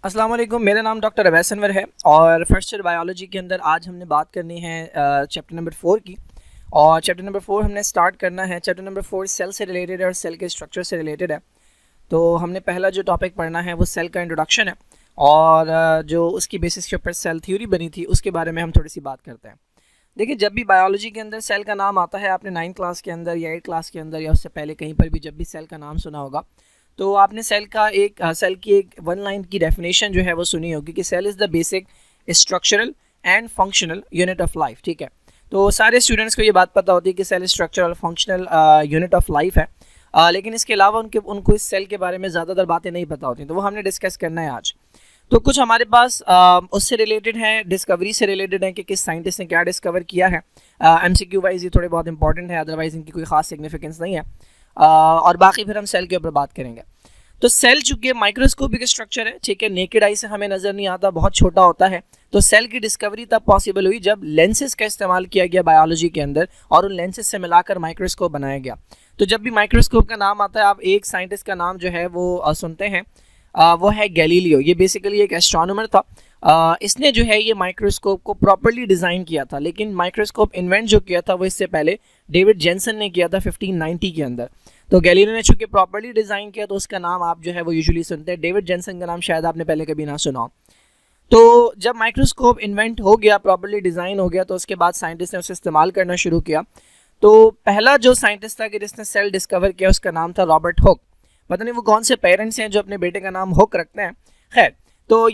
अस्सलाम वालेकुम। मेरा नाम डॉक्टर अवैस अनवर है और फर्स्ट ईयर बायोलॉजी के अंदर आज हमने बात करनी है चैप्टर नंबर 4 की। और चैप्टर नंबर 4 हमने स्टार्ट करना है। चैप्टर नंबर 4 सेल से रिलेटेड है और सेल के स्ट्रक्चर से रिलेटेड है। तो हमने पहला जो टॉपिक पढ़ना है वो सेल का इंट्रोडक्शन है और जो उसकी बेसिस के ऊपर सेल थ्योरी बनी थी उसके बारे में हम थोड़ी सी बात करते हैं। देखिए, जब भी बायोलॉजी के अंदर सेल का नाम आता है, आपने 9th क्लास के अंदर या 8th क्लास के अंदर या उससे पहले कहीं पर भी जब भी सेल का नाम सुना होगा तो आपने सेल की एक वन लाइन की डेफिनेशन जो है वो सुनी होगी कि cell is the basic structural and functional unit of life. ठीक है, तो सारे स्टूडेंट्स को ये बात पता होती है कि cell structural functional unit of life है, लेकिन इसके अलावा उनको इस सेल के बारे में ज़्यादातर बातें नहीं पता होती, तो वो हमने डिस्कस करना है आज। तो कुछ हमारे पास उससे रिलेटेड है, डिस्कवरी से रिलेटेड है कि किस साइंटिस्ट ने क्या डिस्कवर किया है। MCQ वाइज ये थोड़े बहुत इंपॉर्टेंट है, अदरवाइज इनकी कोई खास सिग्निफिकेंस नहीं है। और बाकी फिर हम सेल के ऊपर बात करेंगे। तो सेल चूंकि माइक्रोस्कोपिक स्ट्रक्चर है, ठीक है, नेकेड आई से हमें नज़र नहीं आता, बहुत छोटा होता है। तो सेल की डिस्कवरी तब पॉसिबल हुई जब लेंसेज का इस्तेमाल किया गया बायोलॉजी के अंदर और उन लेंसेज से मिलाकर माइक्रोस्कोप बनाया गया। तो जब भी माइक्रोस्कोप का नाम आता है, आप एक साइंटिस्ट का नाम जो है वो सुनते हैं, वो है गैलीलियो। ये बेसिकली एक एस्ट्रोनॉमर था। इसने जो है ये माइक्रोस्कोप को प्रॉपर्ली डिज़ाइन किया था, लेकिन माइक्रोस्कोप इन्वेंट जो किया था वो इससे पहले डेविड जेनसन ने किया था 1590 के अंदर। तो गैलीलियो ने चूंकि प्रॉपर्ली डिज़ाइन किया तो उसका नाम आप जो है वो यूजुअली सुनते हैं। डेविड जेनसन का नाम शायद आपने पहले कभी ना सुना हो। तो जब माइक्रोस्कोप इन्वेंट हो गया, प्रॉपर्ली डिज़ाइन हो गया, तो उसके बाद साइंटिस्ट ने उसे इस्तेमाल करना शुरू किया। तो पहला जो साइंटिस्ट था कि जिसने सेल डिस्कवर किया उसका नाम था रॉबर्ट हुक। पता नहीं वो कौन से पेरेंट्स हैं जो अपने बेटे का नाम हुक रखते हैं। खैर, तो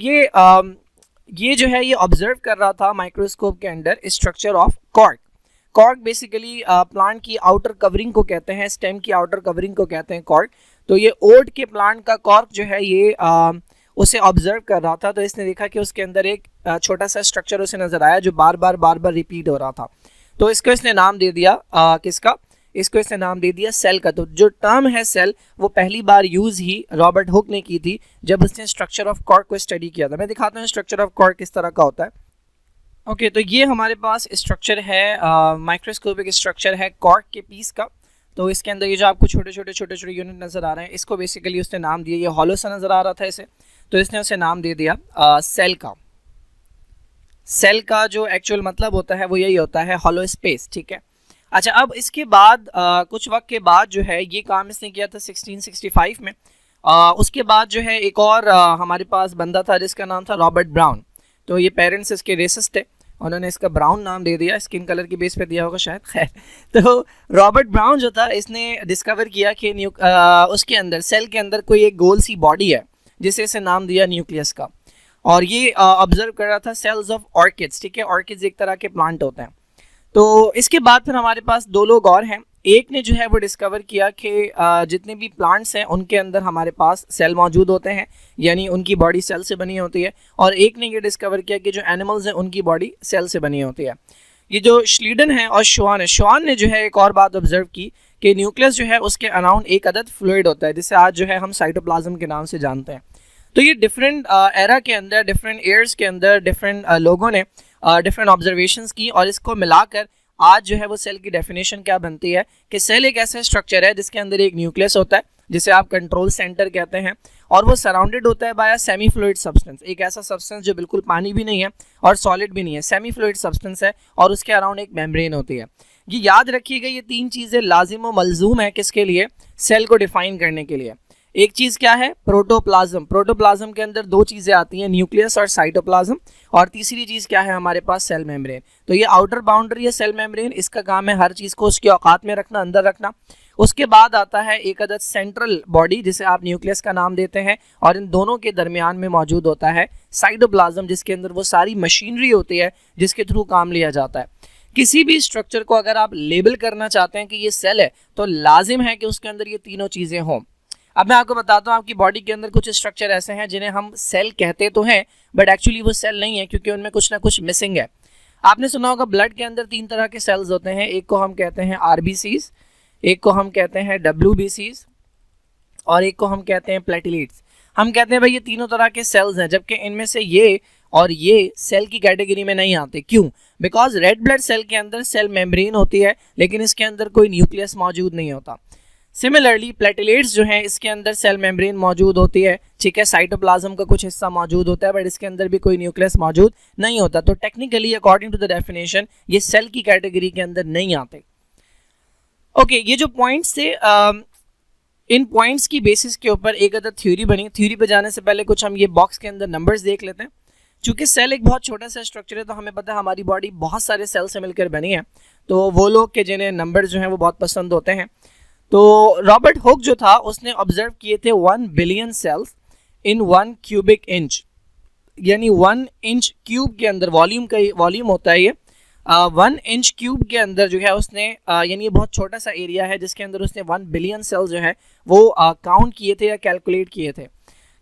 ये जो है ये ऑब्जर्व कर रहा था माइक्रोस्कोप के अंदर structure of cork. Cork basically plant की आउटर कवरिंग को कहते हैं, स्टेम की आउटर कवरिंग को कहते हैं कॉर्क। तो ये ओट के प्लांट का कॉर्क जो है ये उसे ऑब्जर्व कर रहा था। तो इसने देखा कि उसके अंदर एक छोटा सा स्ट्रक्चर उसे नजर आया जो बार बार रिपीट हो रहा था। तो इसको इसने नाम दे दिया किसका? इसको इसने नाम दे दिया सेल का। तो जो टर्म है सेल वो पहली बार यूज ही रॉबर्ट हुक ने की थी जब उसने स्ट्रक्चर ऑफ कॉर्क को स्टडी किया था। मैं दिखाता हूँ स्ट्रक्चर ऑफ कॉर्क किस तरह का होता है। ओके, तो ये हमारे पास स्ट्रक्चर है, माइक्रोस्कोपिक स्ट्रक्चर है कॉर्क के पीस का। तो इसके अंदर ये जो आपको छोटे छोटे यूनिट नज़र आ रहे हैं, इसको बेसिकली उसने नाम दिया, ये हॉलो सा नज़र आ रहा था इसे, तो इसने उसे नाम दे दिया सेल का। सेल का जो एक्चुअल मतलब होता है वो यही होता है, हॉलो स्पेस। ठीक है, अच्छा, अब इसके बाद कुछ वक्त के बाद जो है ये काम इसने किया था 1665 में। उसके बाद जो है एक और हमारे पास बंदा था जिसका नाम था रॉबर्ट ब्राउन। तो ये पेरेंट्स इसके रेसिस्ट थे, उन्होंने इसका ब्राउन नाम दे दिया, स्किन कलर की बेस पे दिया होगा शायद। खैर, तो रॉबर्ट ब्राउन जो था इसने डिस्कवर किया कि उसके अंदर सेल के अंदर कोई एक गोल सी बॉडी है जिसे इसे नाम दिया न्यूक्लियस का। और ये ऑब्जर्व कर रहा था सेल्स ऑफ ऑर्किड्स। ठीक है, ऑर्किड्स एक तरह के प्लांट होते हैं। तो इसके बाद फिर हमारे पास दो लोग और हैं। एक ने जो है वो डिस्कवर किया कि जितने भी प्लांट्स हैं उनके अंदर हमारे पास सेल मौजूद होते हैं, यानी उनकी बॉडी सेल से बनी होती है। और एक ने ये डिस्कवर किया कि जो एनिमल्स हैं उनकी बॉडी सेल से बनी होती है। ये जो श्लीडन है और शॉन है, शॉन ने जो है एक और बात ऑब्जर्व की कि न्यूक्लियस जो है उसके अराउंड एक अदद फ्लूइड होता है जिसे आज जो है हम साइटोप्लाज्म के नाम से जानते हैं। तो ये डिफरेंट एरा के अंदर, डिफरेंट ईयर्स के अंदर डिफरेंट लोगों ने डिफरेंट ऑब्जर्वेशंस की और इसको मिलाकर आज जो है वो सेल की डेफिनेशन क्या बनती है कि सेल एक ऐसा स्ट्रक्चर है जिसके अंदर एक न्यूक्लियस होता है जिसे आप कंट्रोल सेंटर कहते हैं, और वो सराउंडेड होता है बाय सेमी फ्लूइड सब्सटेंस, एक ऐसा सब्सटेंस जो बिल्कुल पानी भी नहीं है और सॉलिड भी नहीं है, सेमी फ्लूइड सब्सटेंस है, और उसके अराउंड एक मेम्ब्रेन होती है। ये याद रखिएगा, ये तीन चीज़ें लाजिम व मलजूम है किसके लिए? सेल को डिफाइन करने के लिए। एक चीज़ क्या है? प्रोटोप्लाज्म। प्रोटोप्लाज्म के अंदर दो चीज़ें आती हैं, न्यूक्लियस और साइटोप्लाज्म। और तीसरी चीज़ क्या है हमारे पास? Cell membrane. तो ये आउटर बाउंड्री है सेल मेम्ब्रेन, इसका काम है हर चीज़ को उसके औकात में रखना, अंदर रखना। उसके बाद आता है एक अदद सेंट्रल बॉडी जिसे आप न्यूक्लियस का नाम देते हैं, और इन दोनों के दरमियान में मौजूद होता है साइटोप्लाज्म जिसके अंदर वो सारी मशीनरी होती है जिसके थ्रू काम लिया जाता है। किसी भी स्ट्रक्चर को अगर आप लेबल करना चाहते हैं कि ये सेल है तो लाजिम है कि उसके अंदर ये तीनों चीज़ें हों। अब मैं आपको बताता हूँ, आपकी बॉडी के अंदर कुछ स्ट्रक्चर ऐसे हैं जिन्हें हम सेल कहते तो हैं बट एक्चुअली वो सेल नहीं है क्योंकि उनमें कुछ ना कुछ मिसिंग है। आपने सुना होगा ब्लड के अंदर तीन तरह के सेल्स होते हैं, एक को हम कहते हैं RBCs, एक को हम कहते हैं WBCs, और एक को हम कहते हैं प्लेटलेट्स। हम कहते हैं भाई ये तीनों तरह के सेल्स हैं, जबकि इनमें से ये और ये सेल की कैटेगरी में नहीं आते। क्यों? बिकॉज रेड ब्लड सेल के अंदर सेल मेम्ब्रेन होती है लेकिन इसके अंदर कोई न्यूक्लियस मौजूद नहीं होता। सिमिलरली प्लेटलेट्स जो हैं इसके अंदर सेल मेम्ब्रेन मौजूद होती है, ठीक है, साइटोप्लाज्म का कुछ हिस्सा मौजूद होता है, बट इसके अंदर भी कोई न्यूक्लियस मौजूद नहीं होता। तो technically according to the definition ये सेल की कैटेगरी के अंदर नहीं आते। ओके, ये जो पॉइंट्स थे, इन पॉइंट्स की बेसिस के ऊपर एक अदर थ्योरी बनी। थ्योरी पे जाने से पहले कुछ हम ये बॉक्स के अंदर नंबर्स देख लेते हैं। चूंकि सेल एक बहुत छोटा सा स्ट्रक्चर है, तो हमें पता है हमारी बॉडी बहुत सारे सेल से मिलकर बनी है, तो वो लोग के जिन्हें नंबर जो हैं वो बहुत पसंद होते हैं। तो रॉबर्ट हुक जो था उसने ऑब्जर्व किए थे 1 बिलियन सेल्स इन 1 क्यूबिक इंच, यानी 1 इंच क्यूब के अंदर वॉल्यूम होता है ये, 1 इंच क्यूब के अंदर जो है उसने यानी ये बहुत छोटा सा एरिया है जिसके अंदर उसने 1 बिलियन सेल जो है वो काउंट किए थे या कैलकुलेट किए थे।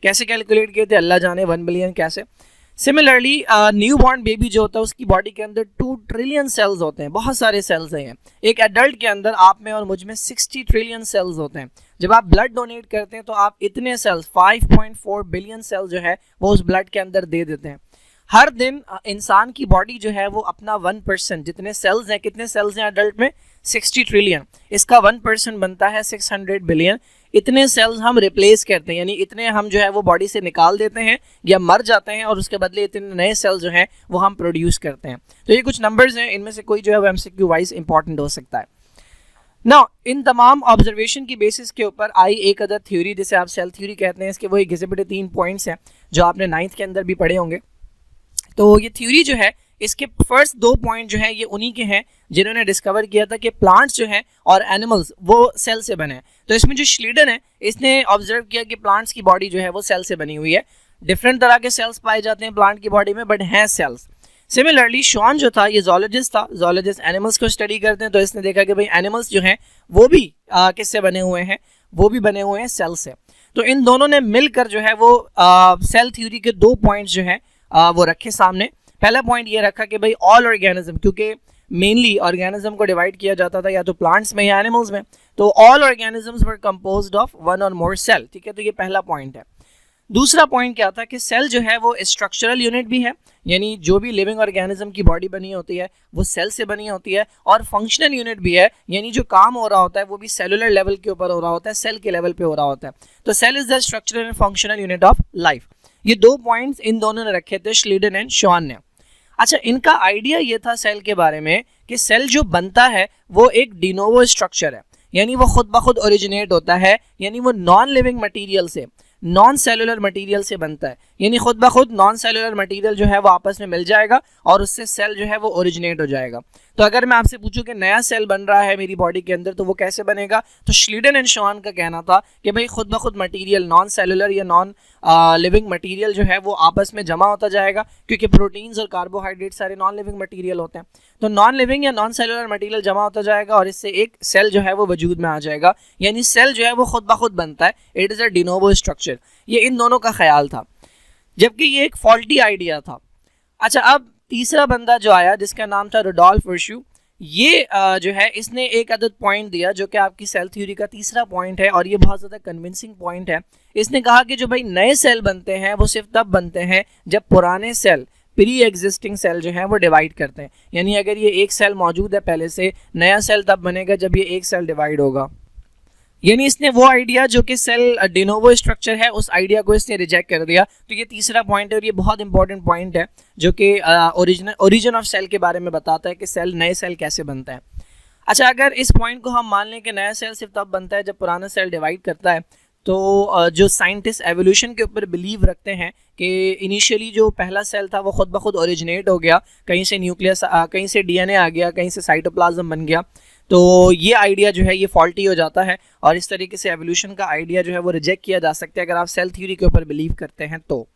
कैसे कैलकुलेट किए थे अल्लाह जाने, 1 बिलियन कैसे। सिमिलरली न्यू बॉर्न बेबी जो होता है उसकी बॉडी के अंदर 2 ट्रिलियन सेल्स होते हैं, बहुत सारे सेल्स हैं। एक एडल्ट के अंदर आप में और मुझ में 60 ट्रिलियन सेल्स होते हैं। जब आप ब्लड डोनेट करते हैं तो आप इतने सेल्स 5.4 बिलियन सेल्स जो है वो उस ब्लड के अंदर दे देते हैं। हर दिन इंसान की बॉडी जो है वो अपना 1%, जितने सेल्स हैं, कितने सेल्स हैं एडल्ट में 60 ट्रिलियन, इसका 1% बनता है 600 बिलियन। इतने सेल्स हम रिप्लेस करते हैं, यानी इतने हम जो है वो बॉडी से निकाल देते हैं या मर जाते हैं और उसके बदले इतने नए सेल्स जो हैं वो हम प्रोड्यूस करते हैं। तो ये कुछ नंबर्स हैं, इनमें से कोई जो है वो MCQ वाइज इंपॉर्टेंट हो सकता है। नाउ इन तमाम ऑब्जर्वेशन की बेसिस के ऊपर आई एक अदर थ्योरी, जिसे आप सेल थ्योरी कहते हैं। इसके वही घिसे पिटे 3 पॉइंट्स हैं जो आपने 9th के अंदर भी पढ़े होंगे। तो ये थ्योरी जो है इसके फर्स्ट 2 पॉइंट जो है ये उन्हीं के हैं जिन्होंने डिस्कवर किया था कि प्लांट्स जो हैं और एनिमल्स वो सेल से बने हैं। तो इसमें जो श्लीडन है इसने ऑब्जर्व किया कि प्लांट्स की बॉडी जो है वो सेल से बनी हुई है। डिफरेंट तरह के सेल्स पाए जाते हैं प्लांट की बॉडी में, बट हैं सेल्स। सिमिलरली शॉन जो था ये जोलॉजिस्ट था, जोलॉजिस्ट एनिमल्स को स्टडी करते हैं, तो इसने देखा कि भाई एनिमल्स जो हैं वो भी किससे बने हुए हैं, वो भी बने हुए हैं सेल से। तो इन दोनों ने मिलकर जो है वो सेल थ्योरी के 2 पॉइंट्स जो है वो रखे सामने। पहला पॉइंट ये रखा कि भाई ऑल ऑर्गेनिज्म, क्योंकि मेनली ऑर्गेनिज्म को डिवाइड किया जाता था या तो प्लांट्स में या एनिमल्स में, तो all organisms were composed of 1 और मोर सेल, ठीक है। तो ये पहला पॉइंट है। दूसरा पॉइंट क्या था कि सेल जो है वो स्ट्रक्चरल यूनिट भी है, यानी जो भी लिविंग ऑर्गेनिज्म की बॉडी बनी होती है वो सेल से बनी होती है, और फंक्शनल यूनिट भी है, यानी जो काम हो रहा होता है वो भी सेलुलर लेवल के ऊपर हो रहा होता है, सेल के लेवल पे हो रहा होता है। तो cell is the structural and functional unit of life. ये 2 पॉइंट्स इन दोनों ने रखे थे, श्लीडन एंड शॉन ने। अच्छा, इनका आइडिया ये था सेल के बारे में कि सेल जो बनता है वो एक डिनोवो स्ट्रक्चर है, यानी वो खुद ब खुद ओरिजिनेट होता है, यानी वो नॉन लिविंग मटेरियल से, नॉन सेलुलर मटेरियल से बनता है, यानी खुद ब खुद नॉन सेलुलर मटेरियल जो है वो आपस में मिल जाएगा और उससे सेल जो है वो ओरिजिनेट हो जाएगा। तो अगर मैं आपसे पूछूं कि नया सेल बन रहा है मेरी बॉडी के अंदर तो वो कैसे बनेगा, तो श्लीडन एंड शॉन का कहना था कि भाई खुद ब खुद मटेरियल नॉन सेलुलर या नॉन लिविंग मटेरियल जो है वो आपस में जमा होता जाएगा, क्योंकि प्रोटीन्स और कार्बोहाइड्रेट सारे नॉन लिविंग मटेरियल होते हैं। तो नॉन लिविंग या नॉन सेलुलर मटेरियल जमा होता जाएगा और इससे एक सेल जो है वो वजूद में आ जाएगा, यानी सेल जो है वो खुद ब खुद बनता है। It is a de novo structure. ये इन दोनों का ख्याल था, जबकि ये एक फॉल्टी आइडिया था। अच्छा, अब तीसरा बंदा जो आया जिसका नाम था रुडोल्फ वर्शू, ये जो है इसने एक अदद पॉइंट दिया जो कि आपकी सेल थ्योरी का तीसरा पॉइंट है, और ये बहुत ज़्यादा कन्विंसिंग पॉइंट है। इसने कहा कि जो भाई नए सेल बनते हैं वो सिर्फ तब बनते हैं जब पुराने सेल, प्री एग्जिस्टिंग सेल जो है वो डिवाइड करते हैं, यानी अगर ये एक सेल मौजूद है पहले से, नया सेल तब बनेगा जब ये एक सेल डिवाइड होगा। यानी इसने वो आइडिया जो कि सेल डिनोवो स्ट्रक्चर है उस आइडिया को इसने रिजेक्ट कर दिया। तो ये तीसरा पॉइंट है और ये बहुत इंपॉर्टेंट पॉइंट है जो कि ओरिजिन ऑफ सेल के बारे में बताता है कि सेल, नए सेल कैसे बनता है। अच्छा, अगर इस पॉइंट को हम मान लें कि नया सेल सिर्फ तब बनता है जब पुराना सेल डिवाइड करता है, तो जो साइंटिस्ट एवोल्यूशन के ऊपर बिलीव रखते हैं कि इनिशियली जो पहला सेल था वो खुद ब खुद ओरिजिनेट हो गया, कहीं से न्यूक्लियस, कहीं से DNA आ गया, कहीं से साइटोप्लाज्म बन गया, तो ये आइडिया जो है ये फॉल्टी हो जाता है और इस तरीके से एवोल्यूशन का आइडिया जो है वो रिजेक्ट किया जा सकता है अगर आप सेल थ्योरी के ऊपर बिलीव करते हैं तो।